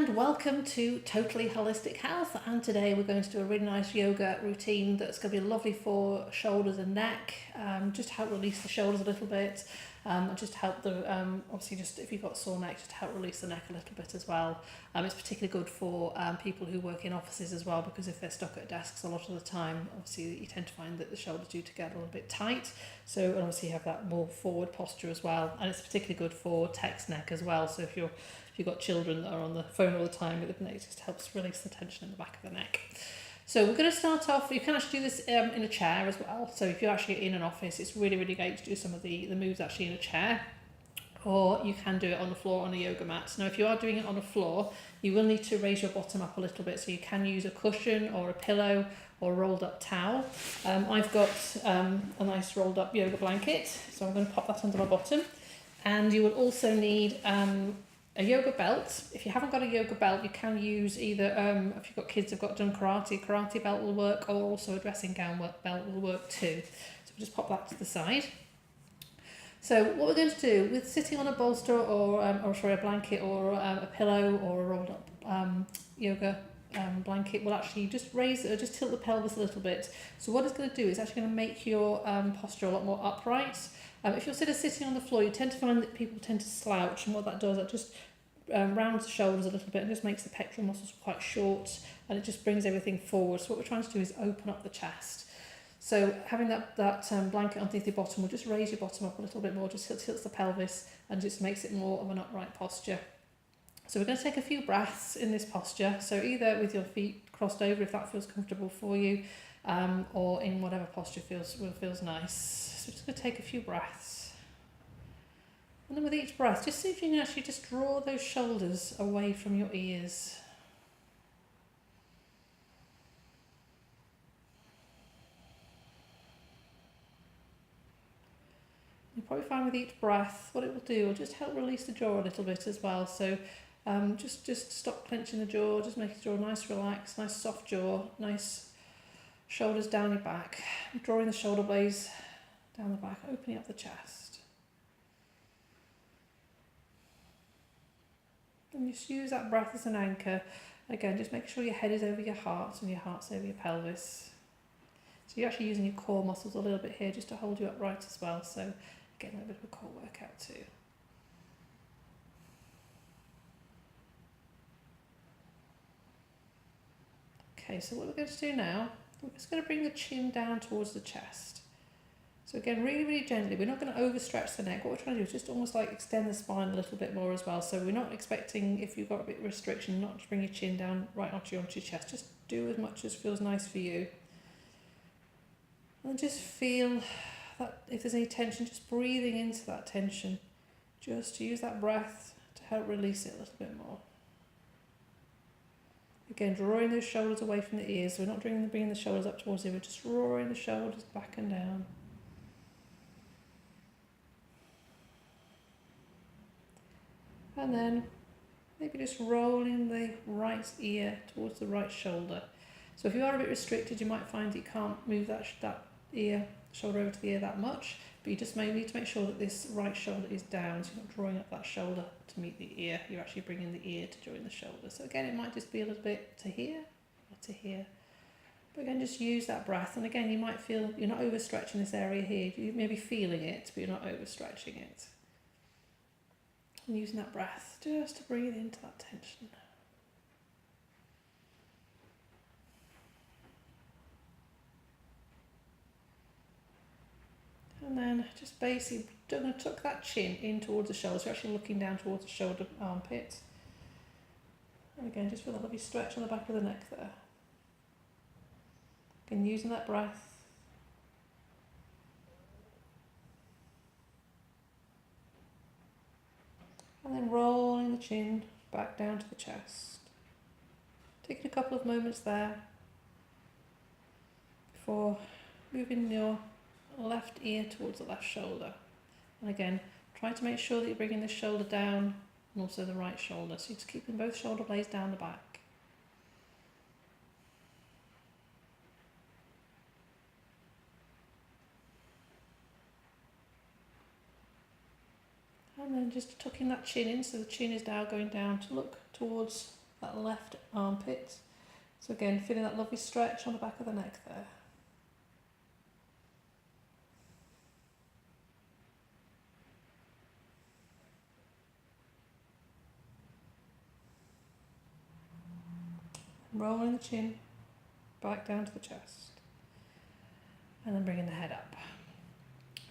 And welcome to Totally Holistic Health, and today we're going to do a really nice yoga routine that's going to be lovely for shoulders and neck, just to help release the shoulders a little bit, and just help the, obviously just if you've got sore neck, just to help release the neck a little bit as well. It's particularly good for people who work in offices as well, because if they're stuck at desks a lot of the time, obviously you tend to find that the shoulders do to get a little bit tight, so and obviously you have that more forward posture as well, and it's particularly good for text neck as well, so if you've got children that are on the phone all the time, it just helps release the tension in the back of the neck. So we're going to start off, you can actually do this in a chair as well. So if you're actually in an office, it's really, really great to do some of the moves actually in a chair. Or you can do it on the floor on a yoga mat. Now if you are doing it on the floor, you will need to raise your bottom up a little bit. So you can use a cushion or a pillow or a rolled up towel. I've got a nice rolled up yoga blanket, so I'm going to pop that under my bottom. And you will also need a yoga belt. If you haven't got a yoga belt, you can use either, if you've got kids who've done karate, a karate belt will work, or also a dressing gown belt will work too. So we'll just pop that to the side. So what we're going to do with sitting on a bolster or a blanket or a pillow or a rolled up yoga blanket will actually just raise or just tilt the pelvis a little bit. So what it's going to do is actually going to make your posture a lot more upright. If you're sitting on the floor, you tend to find that people tend to slouch, and what that does, that just rounds the shoulders a little bit and just makes the pectoral muscles quite short, and it just brings everything forward. So what we're trying to do is open up the chest. So having that blanket underneath your bottom will just raise your bottom up a little bit more, just tilts the pelvis and just makes it more of an upright posture. So we're going to take a few breaths in this posture, so either with your feet crossed over if that feels comfortable for you, or in whatever posture feels nice. So we're just going to take a few breaths. And then with each breath, just see if you can actually just draw those shoulders away from your ears. You'll probably find with each breath, what it will do will just help release the jaw a little bit as well. So just stop clenching the jaw, just make the jaw nice, relaxed, nice soft jaw, nice shoulders down your back, drawing the shoulder blades down the back, opening up the chest. And just use that breath as an anchor. Again, just make sure your head is over your heart and your heart's over your pelvis. So you're actually using your core muscles a little bit here just to hold you upright as well. So getting a bit of a core workout too. Okay, so what we're going to do now, we're just going to bring the chin down towards the chest. So again, really, really gently. We're not going to overstretch the neck. What we're trying to do is just almost like extend the spine a little bit more as well. So we're not expecting, if you've got a bit of restriction, not to bring your chin down right onto your chest. Just do as much as feels nice for you. And just feel that if there's any tension, just breathing into that tension. Just to use that breath to help release it a little bit more. Again, drawing those shoulders away from the ears. So we're not bringing the shoulders up towards you, we're just drawing the shoulders back and down. And then maybe just rolling the right ear towards the right shoulder. So if you are a bit restricted, you might find that you can't move that shoulder over to the ear that much, but you just may need to make sure that this right shoulder is down, so you're not drawing up that shoulder to meet the ear, you're actually bringing the ear to join the shoulder. So again, it might just be a little bit to here or to here. But again, just use that breath, and again, you might feel you're not overstretching this area here, you may be feeling it, but you're not overstretching it. And using that breath just to breathe into that tension. And then just basically going to tuck that chin in towards the shoulder, so you're actually looking down towards the shoulder armpit. And again, just feel that lovely stretch on the back of the neck there. Again, using that breath. And then rolling the chin back down to the chest. Taking a couple of moments there before moving your left ear towards the left shoulder. And again, try to make sure that you're bringing the shoulder down and also the right shoulder. So you're just keeping both shoulder blades down the back. And then just tucking that chin in, so the chin is now going down to look towards that left armpit. So again, feeling that lovely stretch on the back of the neck there. Rolling the chin back down to the chest. And then bringing the head up.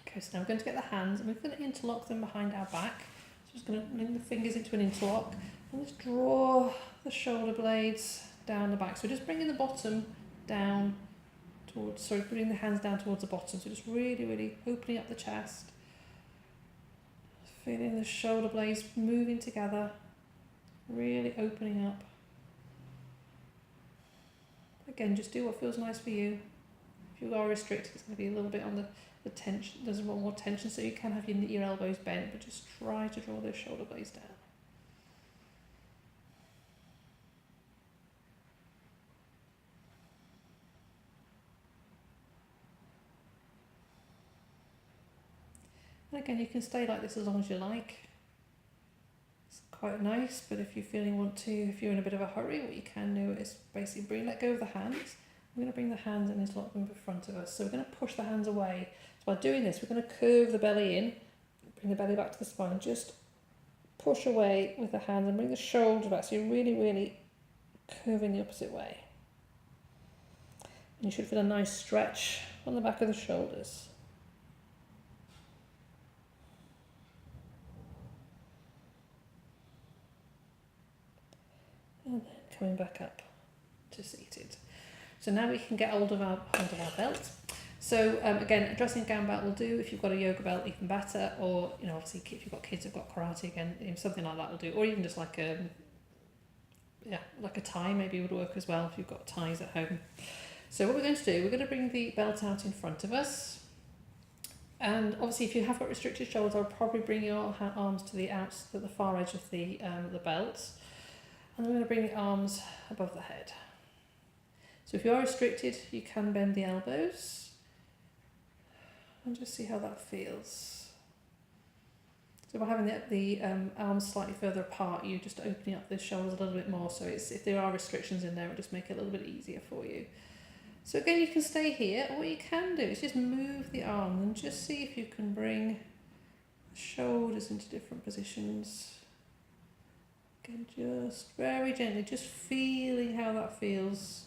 Okay, so now we're going to get the hands and we're going to interlock them behind our back. So just going to bring the fingers into an interlock and just draw the shoulder blades down the back. So just bringing the bottom down towards, bringing the hands down towards the bottom. So just really, really opening up the chest. Feeling the shoulder blades moving together. Really opening up. Again, just do what feels nice for you. If you are restricted, it's going to be a little bit on the tension. There's a lot more tension, so you can have your elbows bent, but just try to draw those shoulder blades down. And again, you can stay like this as long as you like. It's quite nice, but if you're if you're in a bit of a hurry, what you can do is basically let go of the hands. We're going to bring the hands and interlock them in front of us. So we're going to push the hands away. So by doing this, we're going to curve the belly in, bring the belly back to the spine, just push away with the hands and bring the shoulder back. So you're really, really curving the opposite way. And you should feel a nice stretch on the back of the shoulders. And then coming back up to seated. So now we can get hold of our belt. So again, a dressing gown belt will do. If you've got a yoga belt, even better. Or obviously, if you've got kids who've got karate, again, something like that will do. Or even just like a tie maybe would work as well if you've got ties at home. So what we're going to do, we're going to bring the belt out in front of us. And obviously, if you have got restricted shoulders, I'll probably bring your arms to the far edge of the belt. And then we're going to bring the arms above the head. So if you are restricted, you can bend the elbows and just see how that feels. So by having the arms slightly further apart, you're just opening up the shoulders a little bit more. So if there are restrictions in there, it'll just make it a little bit easier for you. So again, you can stay here, or what you can do is just move the arms and just see if you can bring the shoulders into different positions. Again, just very gently, just feeling how that feels.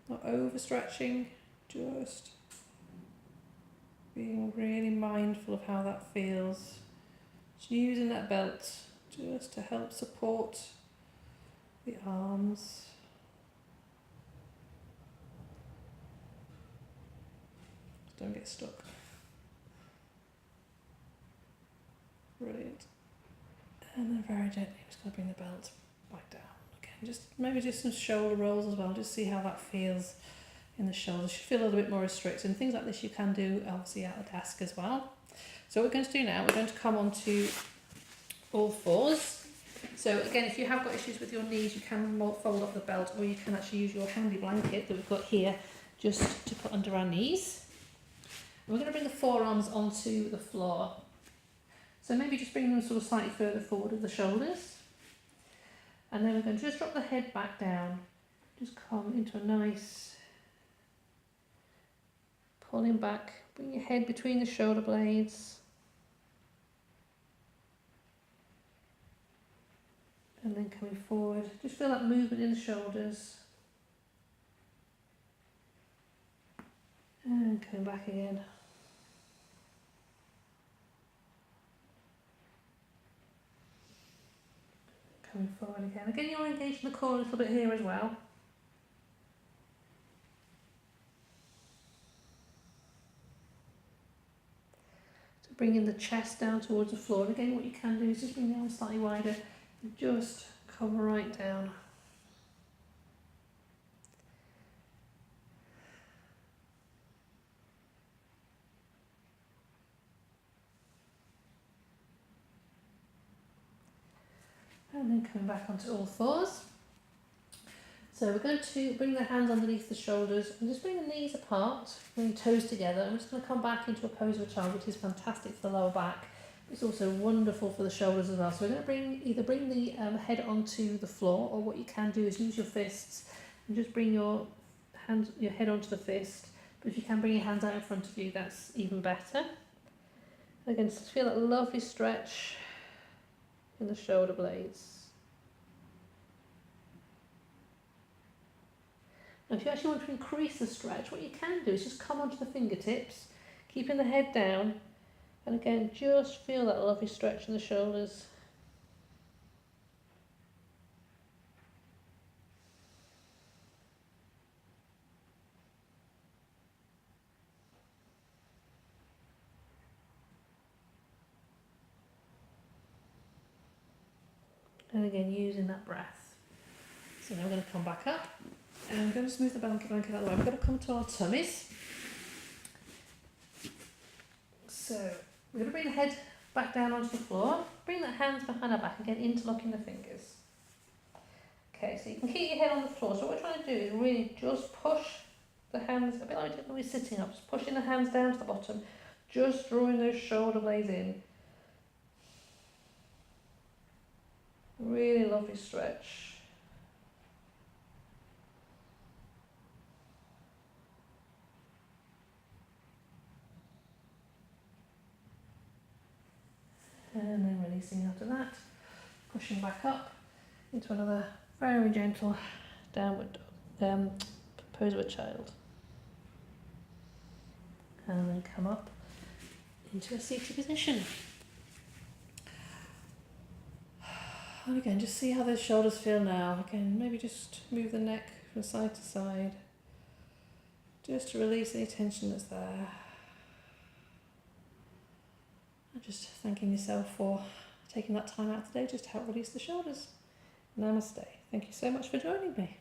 Not overstretching, just being really mindful of how that feels. Just using that belt just to help support the arms. Just don't get stuck. Brilliant. And then very gently, I'm just going to bring the belt back down. Maybe just some shoulder rolls as well, just see how that feels in the shoulders. You should feel a little bit more restricted, and things like this you can do obviously at the desk as well. So what we're going to do now, we're going to come on to all fours. So again, if you have got issues with your knees, you can fold up the belt, or you can actually use your handy blanket that we've got here just to put under our knees. And we're going to bring the forearms onto the floor. So maybe just bring them sort of slightly further forward of the shoulders. And then we're going to just drop the head back down. Just come into a nice pulling back. Bring your head between the shoulder blades. And then coming forward. Just feel that movement in the shoulders. And coming back again. Coming forward again. Again, you're engaging the core a little bit here as well. So bringing the chest down towards the floor. And again, what you can do is just bring the arms slightly wider and just come right down. And then coming back onto all fours. So we're going to bring the hands underneath the shoulders and just bring the knees apart, bring the toes together. I'm just going to come back into a pose of a child, which is fantastic for the lower back. It's also wonderful for the shoulders as well. So we're going to either bring the head onto the floor, or what you can do is use your fists and just bring your head onto the fist. But if you can bring your hands out in front of you, that's even better. Again, just feel that lovely stretch in the shoulder blades. Now, if you actually want to increase the stretch, what you can do is just come onto the fingertips, keeping the head down, and again, just feel that lovely stretch in the shoulders. And again, using that breath. So now we're going to come back up, and I'm going to smooth the blanket out of the way. We're going to come to our tummies. So we're going to bring the head back down onto the floor, bring the hands behind our back, again interlocking the fingers. Okay, so you can keep your head on the floor. So what we're trying to do is really just push the hands, a bit like when we're sitting up, just pushing the hands down to the bottom, just drawing those shoulder blades in. Really lovely stretch. And then releasing after that, pushing back up into another very gentle downward pose of a child. And then come up into a seated position. And again, just see how those shoulders feel now. Again, maybe just move the neck from side to side, just to release any tension that's there. And just thanking yourself for taking that time out today just to help release the shoulders. Namaste. Thank you so much for joining me.